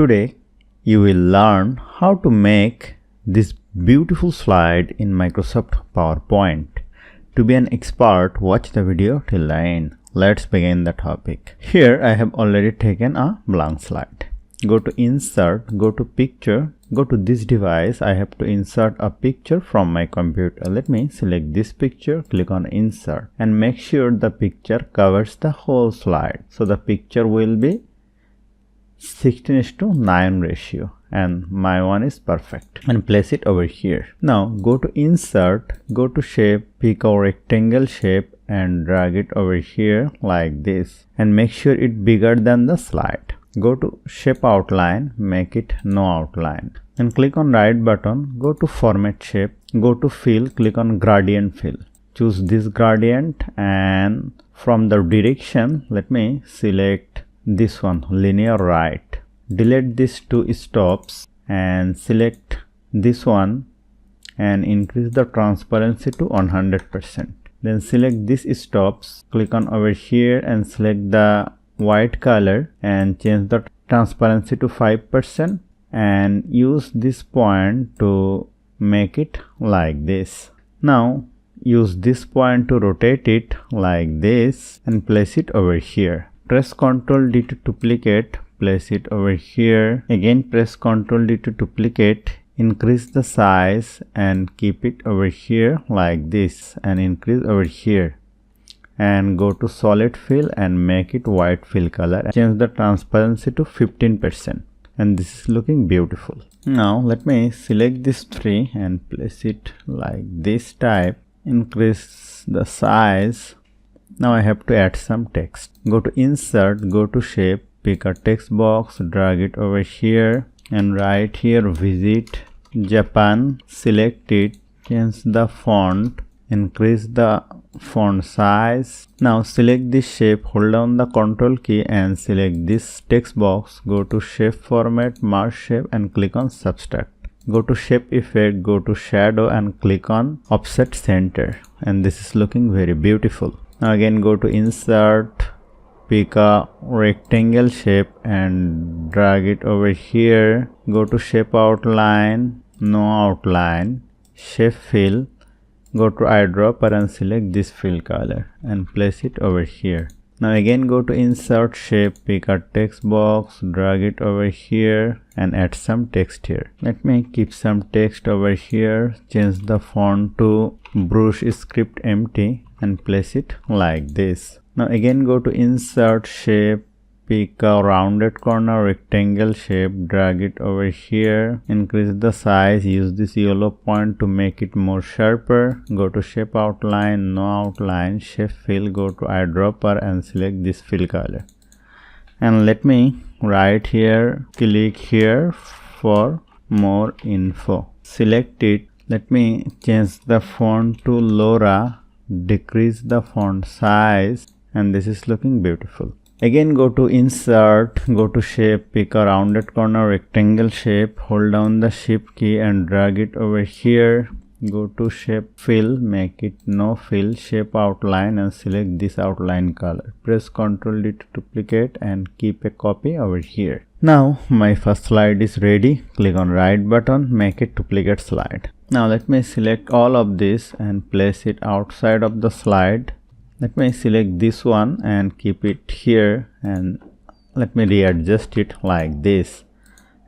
Today you will learn how to make this beautiful slide in Microsoft PowerPoint. To be an expert, watch the video till the end. Let's begin the topic. Here I have already taken a blank slide. Go to Insert, go to Picture, go to this device. I have to insert a picture from my computer. Let me select this picture, click on Insert, and make sure the picture covers the whole slide. So the picture will be 16:9 ratio, and my one is perfect, and place it over here. Now go to Insert, go to Shape, pick a rectangle shape and drag it over here like this, and make sure it bigger than the slide. Go to Shape Outline, make it no outline, and click on right button, go to Format Shape, go to Fill, click on Gradient Fill. Choose this gradient, and from the direction let me select this one, linear right. Delete these two stops and select this one and increase the transparency to 100%. Then select these stops, click on over here and select the white color and change the transparency to 5% and use this point to make it like this. Now use this point to rotate it like this and place it over here. Press Ctrl D to duplicate, place it over here. Again press Ctrl D to duplicate, increase the size and keep it over here like this, and increase over here. And go to Solid Fill and make it white fill color. Change the transparency to 15%, and this is looking beautiful. Now let me select this tree and place it like this type. Increase the size. Now I have to add some text. Go to Insert, go to Shape, pick a text box, drag it over here and write here Visit Japan. Select it, change the font, increase the font size. Now select this shape, hold down the Ctrl key and select this text box. Go to Shape Format, Merge Shape and click on Subtract. Go to Shape Effect, go to Shadow and click on Offset Center, and this is looking very beautiful. Now again go to Insert, pick a rectangle shape and drag it over here. Go to Shape Outline, no outline, Shape Fill, go to Eyedropper and select this fill color and place it over here. Now again go to Insert Shape, pick a text box, drag it over here and add some text here. Let me keep some text over here, change the font to Brush Script Empty and place it like this. Now again go to Insert Shape, pick a rounded corner rectangle shape, drag it over here, increase the size, use this yellow point to make it more sharper. Go to Shape Outline, no outline, Shape Fill, go to Eyedropper and select this fill color. And let me write here, click here for more info. Select it. Let me change the font to Laura, decrease the font size, and this is looking beautiful. Again go to Insert, go to Shape, pick a rounded corner rectangle shape, hold down the Shift key and drag it over here. Go to Shape Fill, make it no fill, Shape Outline and select this outline color. Press Ctrl D to duplicate and keep a copy over here. Now my first slide is ready. Click on right button, make it duplicate slide. Now let me select all of this and place it outside of the slide. Let me select this one and keep it here, and let me readjust it like this.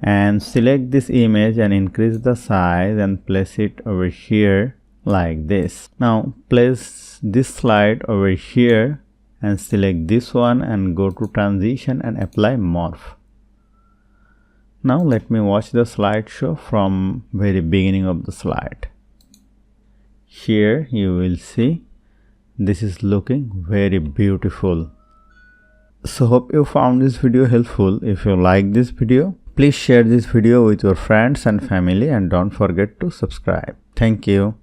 And select this image and increase the size and place it over here like this. Now place this slide over here and select this one and go to Transition and apply Morph. Now let me watch the slideshow from very beginning of the slide. Here you will see this is looking very beautiful. So hope you found this video helpful. If you like this video, please share this video with your friends and family and don't forget to subscribe. Thank you.